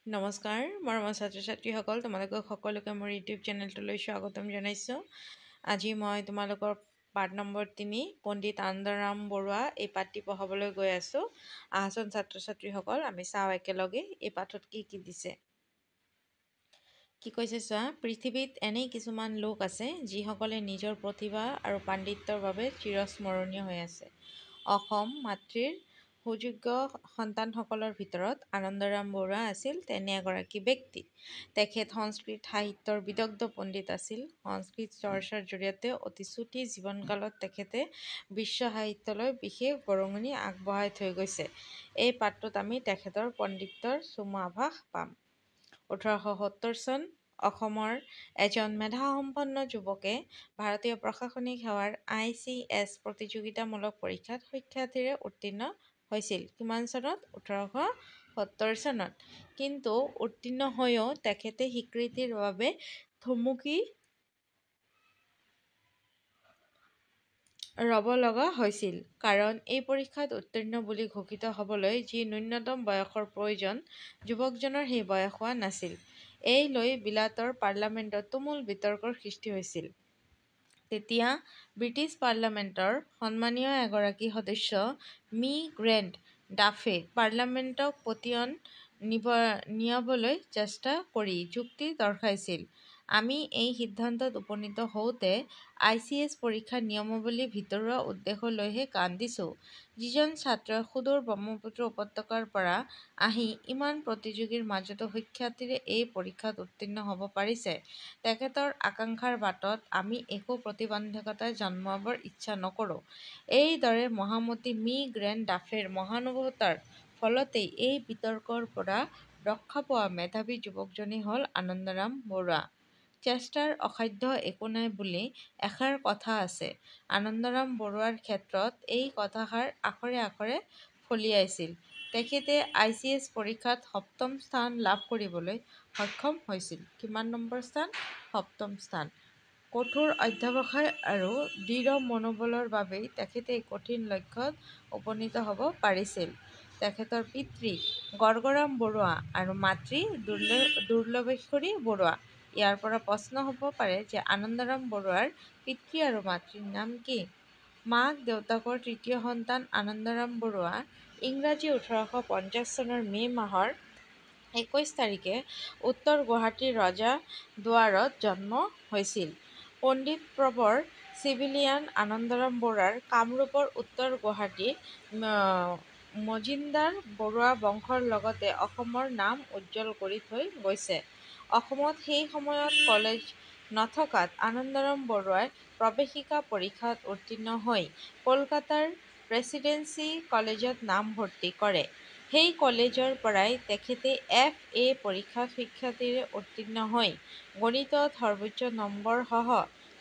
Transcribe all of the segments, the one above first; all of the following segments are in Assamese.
নমস্কাৰ মৰমৰ ছাত্ৰ ছাত্ৰীসকল, তোমালোকক সকলোকে মোৰ ইউটিউব চেনেলটোলৈ স্বাগতম জনাইছোঁ। আজি মই তোমালোকৰ পাঠ নম্বৰ 3 পণ্ডিত আনন্দৰাম বৰুৱা এই পাঠটি পঢ়াবলৈ গৈ আছোঁ। আহাচোন ছাত্ৰ ছাত্ৰীসকল, আমি চাওঁ একেলগে এই পাঠত কি দিছে। কি কৈছে চোৱা, পৃথিৱীত এনে কিছুমান লোক আছে যিসকলে নিজৰ প্ৰতিভা আৰু পাণ্ডিত্যৰ বাবে চিৰস্মৰণীয় হৈ আছে। অসম মাতৃৰ সুযোগ্য সন্তানসকলৰ ভিতৰত আনন্দৰাম বৰুৱা আছিল তেনে এগৰাকী ব্যক্তি। তেখেত সংস্কৃত সাহিত্যৰ বিদগ্ধ পণ্ডিত আছিল। সংস্কৃত চৰ্চাৰ জৰিয়তে অতি চুটি জীৱনকালত তেখেতে বিশ্ব সাহিত্যলৈ বিশেষ বৰঙণি আগবঢ়াই থৈ গৈছে। এই পাঠটোত আমি তেখেতৰ পাণ্ডিত্যৰ চমু আভাস পাম। 1870 চন অসমৰ এজন মেধাসম্পন্ন যুৱকে ভাৰতীয় প্ৰশাসনিক সেৱাৰ ICS প্ৰতিযোগিতামূলক পৰীক্ষাত সুখ্যাতিৰে উত্তীৰ্ণ হৈছিল। কিমান চনত? 1870 চনত। কিন্তু উত্তীৰ্ণ হৈও তেখেতে স্বীকৃতিৰ বাবে থমকি ৰ'ব লগা হৈছিল। কাৰণ এই পৰীক্ষাত উত্তীৰ্ণ বুলি ঘোষিত হ'বলৈ যি ন্যূনতম বয়সৰ প্ৰয়োজন, যুৱকজনৰ সেই বয়স হোৱা নাছিল। এই লৈ বিলাতৰ পাৰ্লিয়ামেণ্টত তুমুল বিতৰ্কৰ সৃষ্টি হৈছিল। তেতিয়া ব্ৰিটিছ পাৰ্লিয়ামেণ্টৰ সন্মানীয় এগৰাকী সদস্য মি গ্ৰেণ্ট ডাফে পাৰ্লিয়ামেণ্টক পতিয়ন নিয়াবলৈ চেষ্টা কৰি যুক্তি দৰ্শাইছিল। আমি এই সিদ্ধান্তত উপনীত হওঁতে ICS পৰীক্ষাৰ নিয়মাৱলী ভিতৰুৱা উদ্দেশ্য লৈহে কাণ দিছোঁ। যিজন ছাত্ৰই সুদূৰ ব্ৰহ্মপুত্ৰ উপত্যকাৰ পৰা আহি ইমান প্ৰতিযোগীৰ মাজতো সুখ্যাতিৰে এই পৰীক্ষাত উত্তীৰ্ণ হ'ব পাৰিছে, তেখেতৰ আকাংক্ষাৰ বাটত আমি একো প্ৰতিবন্ধকতা জন্মাবৰ ইচ্ছা নকৰোঁ। এইদৰে মহামতি মি গ্ৰেণ্ট ডাফেৰ মহানুভৱতাৰ ফলতেই এই বিতৰ্কৰ পৰা ৰক্ষা পোৱা মেধাৱী যুৱকজনেই হ'ল আনন্দৰাম বৰুৱা। চেষ্টাৰ অসাধ্য একো নাই বুলি এষাৰ কথা আছে। আনন্দৰাম বৰুৱাৰ ক্ষেত্ৰত এই কথাষাৰ আখৰে আখৰে ফলিয়াইছিল। তেখেতে ICS পৰীক্ষাত 7ম স্থান লাভ কৰিবলৈ সক্ষম হৈছিল। কিমান নম্বৰ স্থান? 7ম স্থান। কঠোৰ অধ্যৱসায় আৰু দৃঢ় মনোবলৰ বাবেই তেখেতে এই কঠিন লক্ষ্যত উপনীত হ'ব পাৰিছিল। তেখেতৰ পিতৃ গৰ্গৰাম বৰুৱা আৰু মাতৃ দুৰ্লভেশ্বৰী বৰুৱা। ইয়াৰ পৰা প্ৰশ্ন হ'ব পাৰে যে আনন্দৰাম বৰুৱাৰ পিতৃ আৰু মাতৃৰ নাম কি? মাক দেউতাকৰ তৃতীয় সন্তান আনন্দৰাম বৰুৱা ইংৰাজী 1850 চনৰ মে' মাহৰ 21 তাৰিখে উত্তৰ গুৱাহাটীৰ ৰজা দুৱাৰত জন্ম হৈছিল। পণ্ডিতপ্ৰৱৰ চিভিলিয়ান আনন্দৰাম বৰুৱাৰ কামৰূপৰ উত্তৰ গুৱাহাটীৰ মজিন্দদাৰ বৰুৱা বংশৰ লগতে অসমৰ নাম উজ্জ্বল কৰি থৈ গৈছে। অসমত সেই সময়ত কলেজ নথকাত আনন্দৰাম বৰুৱাই প্ৰৱেশিকা পৰীক্ষাত উত্তীৰ্ণ হৈ কলকাতাৰ প্ৰেচিডেন্সি কলেজত নামভৰ্তি কৰে। সেই কলেজৰ পৰাই তেখেতে FA পৰীক্ষাত সুখ্যাতিৰে উত্তীৰ্ণ হৈ গণিতত সৰ্বোচ্চ নম্বৰসহ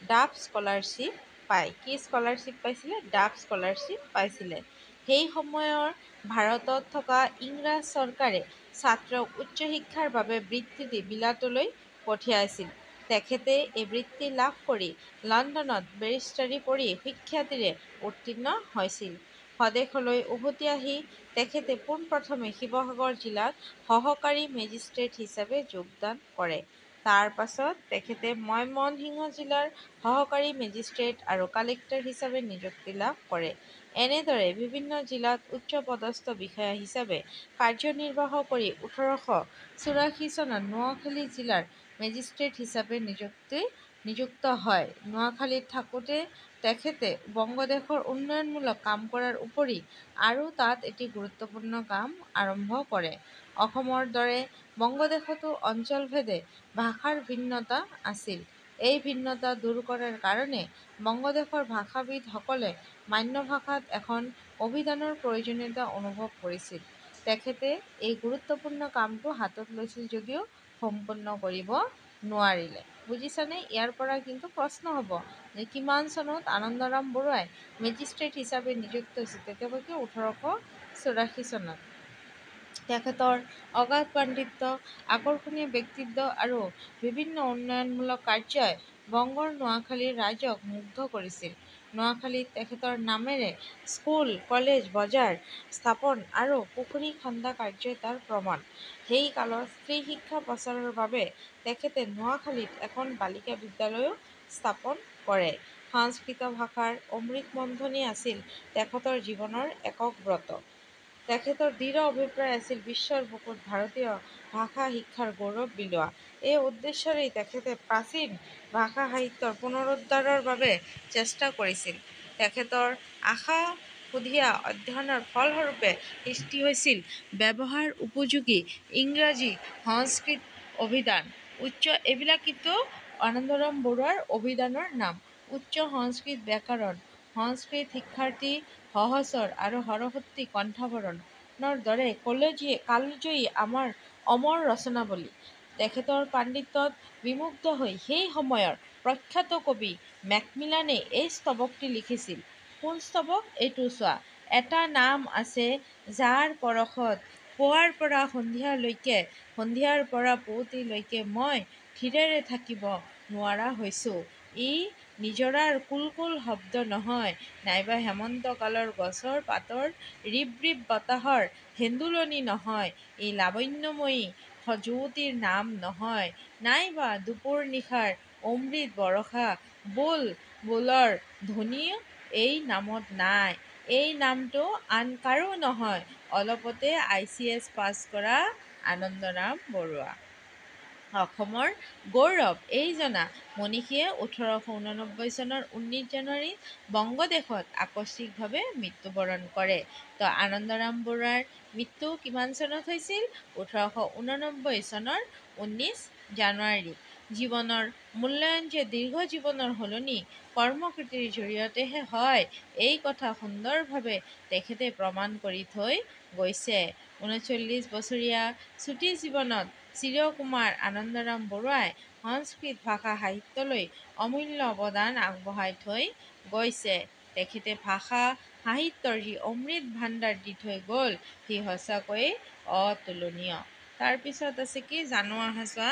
ডাফ স্কলাৰশ্বিপ পায়। কি স্কলাৰশ্বিপ পাইছিলে? ডাফ স্কলাৰশ্বিপ পাইছিলে। সেই সময়ৰ ভাৰতত থকা ইংৰাজ চৰকাৰে ছাত্ৰক উচ্চ শিক্ষাৰ বাবে বৃত্তি দি বিলাতলৈ পঠিয়াইছিল। তেখেতে এই বৃত্তি লাভ কৰি লণ্ডনত বেৰিষ্টাৰী পঢ়ি সুখ্যাতিৰে উত্তীৰ্ণ হৈছিল। স্বদেশলৈ উভতি আহি তেখেতে পোনপ্ৰথমে শিৱসাগৰ জিলাত সহকাৰী মেজিষ্ট্ৰেট হিচাপে যোগদান কৰে। তাৰ পাছত তেখেতে ময়মনসিংহ জিলাৰ সহকাৰী মেজিষ্ট্ৰেট আৰু কালেক্টৰ হিচাপে নিযুক্তি লাভ কৰে। এনেদৰে বিভিন্ন জিলাত উচ্চপদস্থ বিষয়া হিচাপে কাৰ্যনিৰ্বাহ কৰি 1884 চনত নোয়াখালী জিলাৰ মেজিষ্ট্ৰেট হিচাপে নিযুক্ত হয়। নোয়াখালীত থাকোঁতে তেখেতে বংগদেশৰ উন্নয়নমূলক কাম কৰাৰ উপৰি আৰু তাত এটি গুৰুত্বপূৰ্ণ কাম আৰম্ভ কৰে। অসমৰ দৰে বংগদেশতো অঞ্চলভেদে ভাষাৰ ভিন্নতা আছিল। এই ভিন্নতা দূৰ কৰাৰ কাৰণে বংগদেশৰ ভাষাবিদসকলে মান্য ভাষাত এখন অভিধানৰ প্ৰয়োজনীয়তা অনুভৱ কৰিছিল। তেখেতে এই গুৰুত্বপূৰ্ণ কামটো হাতত লৈছিল যদিও সম্পূৰ্ণ কৰিব নোৱাৰিলে। বুজিছানে? ইয়াৰ পৰা কিন্তু প্ৰশ্ন হ'ব যে কিমান চনত আনন্দৰাম বৰুৱাই মেজিষ্ট্ৰেট হিচাপে নিযুক্ত হৈছিল? কেতিয়াবা 1884 চনত। তেখেতৰ অগাধ পাণ্ডিত্য, আকৰ্ষণীয় ব্যক্তিত্ব আৰু বিভিন্ন উন্নয়নমূলক কাৰ্যই বংগৰ নোয়াখালীৰ ৰাইজক মুগ্ধ কৰিছিল। নোয়াখালীত তেখেতৰ নামেৰে স্কুল, কলেজ, বজাৰ স্থাপন আৰু পুখুৰী খন্দা কাৰ্যই তাৰ প্ৰমাণ। সেই কালত স্ত্ৰী শিক্ষা প্ৰচাৰৰ বাবে তেখেতে নোয়াখালীত এখন বালিকা বিদ্যালয়ো স্থাপন কৰে। সংস্কৃত ভাষাৰ অমৃতমন্থনী আছিল তেখেতৰ জীৱনৰ একক ব্ৰত। তেখেতৰ দৃঢ় অভিপ্ৰায় আছিল বিশ্বৰ বুকুত ভাৰতীয় ভাষা শিক্ষাৰ গৌৰৱ বিলোৱা। এই উদ্দেশ্যৰেই তেখেতে প্ৰাচীন ভাষা সাহিত্যৰ পুনৰুদ্ধাৰৰ বাবে চেষ্টা কৰিছিল। তেখেতৰ আশাসুধীয়া অধ্যয়নৰ ফলস্বৰূপে সৃষ্টি হৈছিল ব্যৱহাৰ উপযোগী ইংৰাজী সংস্কৃত অভিধান। এইবিলাক কিন্তু আনন্দৰাম বৰুৱাৰ অভিধানৰ নাম। উচ্চ সংস্কৃত ব্যাকৰণ, সংস্কৃত শিক্ষাৰ্থী সহচৰ আৰু সৰস্বতী কণ্ঠাভৰণৰ দৰে কালজয়ী অমৰ ৰচনাৱলী। তেখেতৰ পাণ্ডিত্যত বিমুগ্ধ হৈ সেই সময়ৰ প্ৰখ্যাত কবি মেকমিলানে এই স্তৱকটি লিখিছিল। কোন স্তৱক? এইটো চোৱা। এটা নাম আছে যাৰ পৰশত পুৱাৰ পৰা সন্ধিয়ালৈকে, সন্ধিয়াৰ পৰা পুৱতিলৈকে মই থিৰেৰে থাকিব নোৱাৰা হৈছোঁ। ই নিজৰাৰ কুলকুল শব্দ নহয়, নাইবা হেমন্ত কালৰ গছৰ পাতৰ ৰিব ৰিব বতাহৰ হেন্দোলনি নহয়, ই লাৱণ্যময়ী যুৱতীৰ নাম নহয়, নাইবা দুপৰ নিশাৰ অমৃত বৰষা বুলবুলৰ ধ্বনিও এই নামত নাই। এই নামটো আন কাৰো নহয়, অলপতে ICS পাছ কৰা আনন্দৰাম বৰুৱা। অসমৰ গৌৰৱ এই জনা মনীষীয়ে 1889 চনৰ 19 জানুৱাৰীত বংগদেশত আকস্মিকভাৱে মৃত্যুবৰণ কৰে। তো আনন্দৰাম বৰুৱাৰ মৃত্যু কিমান চনত হৈছিল? 1889 চনৰ 19 জানুৱাৰীত। জীৱনৰ মূল্যায়ন যে দীৰ্ঘ জীৱনৰ সলনি কৰ্মকৃতিৰ জৰিয়তেহে হয়, এই কথা সুন্দৰভাৱে তেখেতে প্ৰমাণ কৰি থৈ গৈছে। 39 বছৰীয়া চুটি জীৱনত চিৰকুমাৰ আনন্দৰাম বৰুৱাই সংস্কৃত ভাষা সাহিত্যলৈ অমূল্য অৱদান আগবঢ়াই থৈ গৈছে। তেখেতে ভাষা সাহিত্যৰ যি অমৃত ভাণ্ডাৰ দি থৈ গ'ল, সি সঁচাকৈয়ে অতুলনীয়। তাৰপিছত আছে কি জানো আহা চোৱা।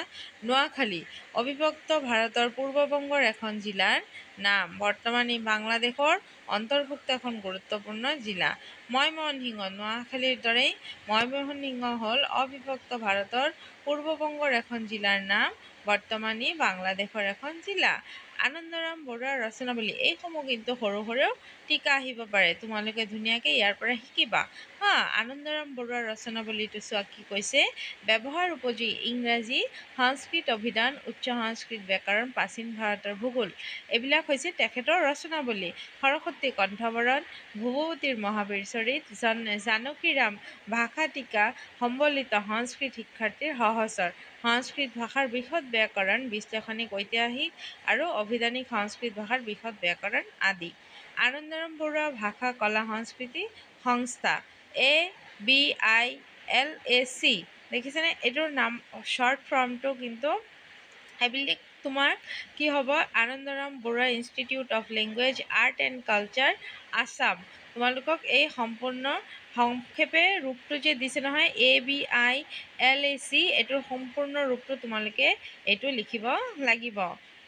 নোয়াখালী অবিভক্ত ভাৰতৰ পূৰ্ববংগৰ এখন জিলাৰ নাম। বৰ্তমান ই বাংলাদেশৰ অন্তৰ্ভুক্ত এখন গুৰুত্বপূৰ্ণ জিলা। ময়মনসিংহ নোয়াখালীৰ দৰেই ময়মনসিংহ হ'ল অবিভক্ত ভাৰতৰ পূৰ্ববংগৰ এখন জিলাৰ নাম। বৰ্তমান ই বাংলাদেশৰ এখন জিলা। আনন্দৰাম বৰুৱাৰ ৰচনাৱলী এইসমূহ কিন্তু সৰু সৰু টিকা আহিব পাৰে, তোমালোকে ধুনীয়াকৈ ইয়াৰ পৰা শিকিবা হা। আনন্দৰাম বৰুৱাৰ ৰচনাৱলীটো চোৱা কি কৈছে। ব্যৱহাৰ উপযোগী ইংৰাজী সংস্কৃত অভিধান, উচ্চ সংস্কৃত ব্যাকৰণ, প্ৰাচীন ভাৰতৰ ভূগোল, এইবিলাক হৈছে তেখেতৰ ৰচনাৱলী। সৰস্বতী কণ্ঠাভৰণ, ভূৱতীৰ মহাবীৰ চৰিত, জানকীৰাম ভাষা টীকা সম্বলিত সংস্কৃত শিক্ষাৰ্থীৰ সহচৰ, সংস্কৃত ভাষাৰ বৃহৎ ব্যাকৰণ, বিশ্লেষণিক ঐতিহাসিক আৰু অভিধানিক সংস্কৃত ভাষাৰ বৃহৎ ব্যাকৰণ আদি। আনন্দৰাম বৰুৱা ভাষা কলা সংস্কৃতি সংস্থা ABILAC, দেখিছেনে? এইটোৰ নাম শ্বৰ্ট ফৰ্মটো কিন্তু এইবিলাক তোমাৰ কি হ'ব? Anundoram Borooah institute of language art and culture Assam. তোমালোকক এই সম্পূৰ্ণ সংক্ষেপে ৰূপটো যে দিছে নহয় ABILAC, এইটোৰ সম্পূৰ্ণ ৰূপটো তোমালোকে এইটো লিখিব লাগিব।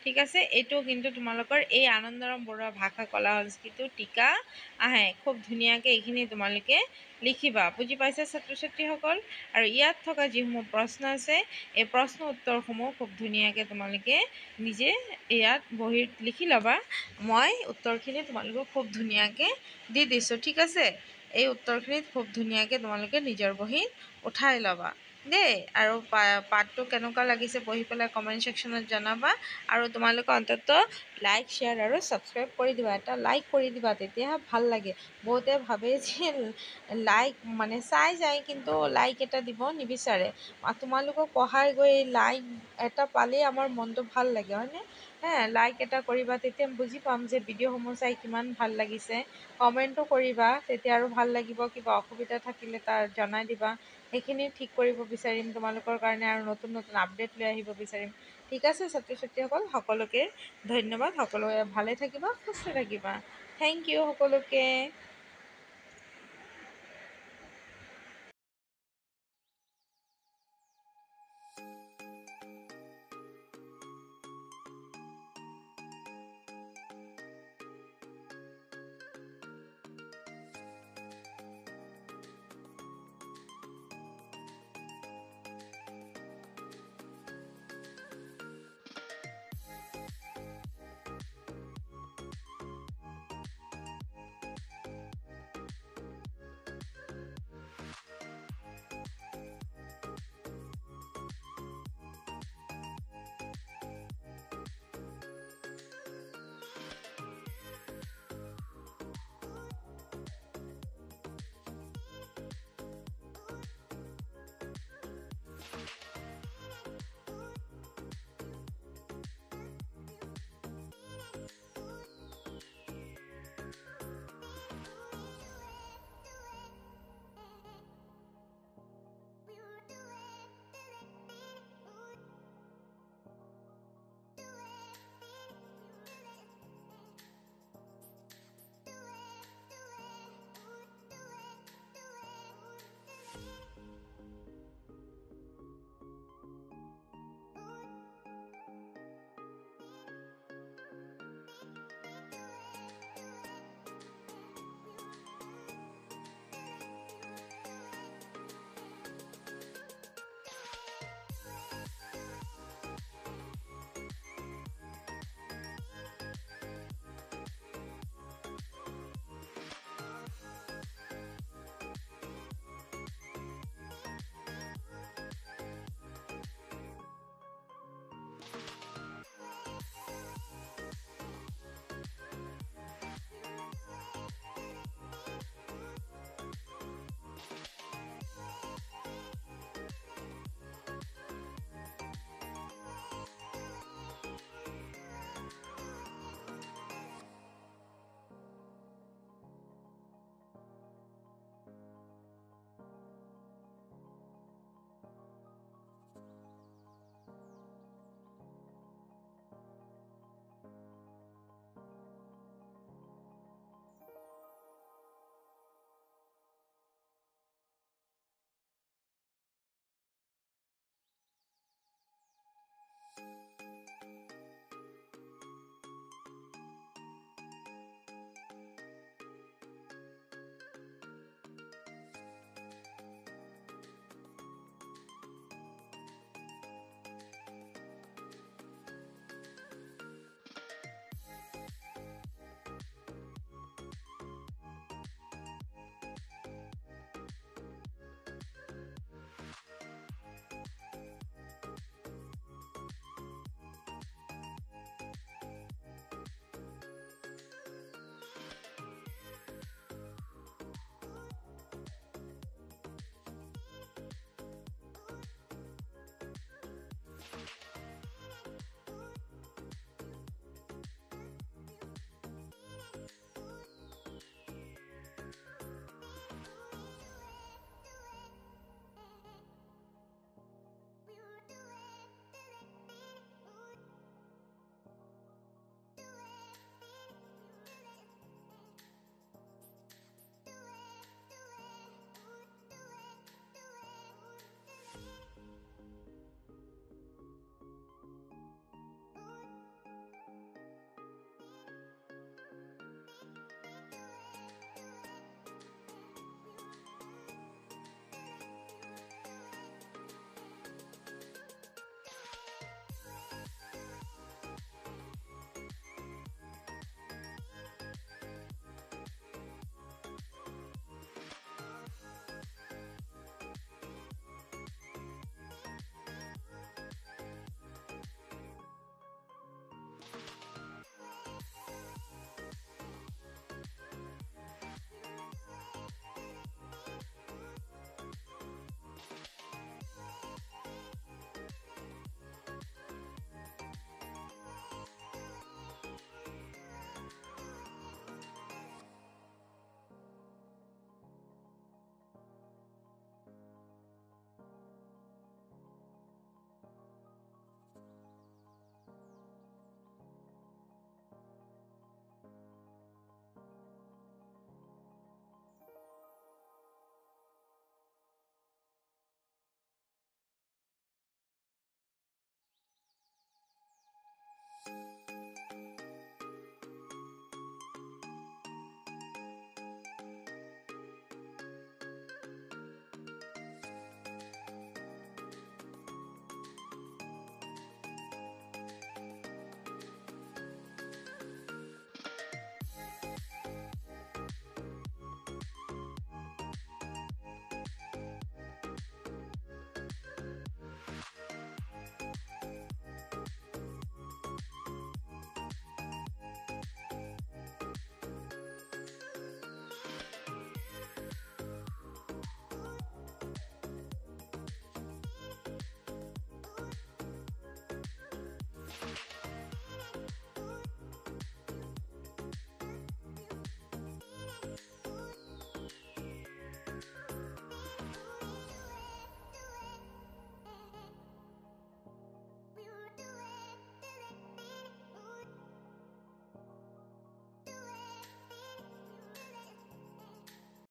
ঠিক আছে, এইটো কিন্তু তোমালোকৰ এই আনন্দৰাম বৰুৱা ভাষা কলা সংস্কৃতিও টিকা আহে। খুব ধুনীয়াকৈ এইখিনি তোমালোকে লিখিবা। বুজি পাইছা ছাত্ৰ ছাত্ৰীসকল? আৰু ইয়াত থকা যিসমূহ প্ৰশ্ন আছে, এই প্ৰশ্ন উত্তৰসমূহ খুব ধুনীয়াকৈ তোমালোকে নিজে ইয়াত বহীত লিখি ল'বা। মই উত্তৰখিনি তোমালোকক খুব ধুনীয়াকৈ দি দিছোঁ। ঠিক আছে, এই উত্তৰখিনিত খুব ধুনীয়াকৈ তোমালোকে নিজৰ বহীত উঠাই ল'বা দেই। আৰু পাঠটো কেনেকুৱা লাগিছে পঢ়ি পেলাই কমেণ্ট ছেকশ্যনত জনাবা। আৰু তোমালোকে অন্ততঃ লাইক, শ্বেয়াৰ আৰু ছাবস্ক্ৰাইব কৰি দিবা। এটা লাইক কৰি দিবা, তেতিয়াহে ভাল লাগে। বহুতে ভাবে যে লাইক মানে চাই যায়, কিন্তু লাইক এটা দিব নিবিচাৰে। তোমালোকক পঢ়াই গৈ লাইক এটা পালেই আমাৰ মনটো ভাল লাগে, হয়নে? লাইক এটা কৰিবা, তেতিয়া বুজি পাম যে ভিডিঅ'সমূহ চাই কিমান ভাল লাগিছে। কমেণ্টো কৰিবা, তেতিয়া আৰু ভাল লাগিব। কিবা অসুবিধা থাকিলে তাৰ জনাই দিবা, সেইখিনি ঠিক কৰিব বিচাৰিম তোমালোকৰ কাৰণে, আৰু নতুন নতুন আপডেট লৈ আহিব বিচাৰিম। ঠিক আছে ছাত্ৰ ছাত্ৰীসকল, সকলোকে ধন্যবাদ। সকলোৱে ভালে থাকিবা, সুস্থ থাকিবা। থেংক ইউ সকলোকে।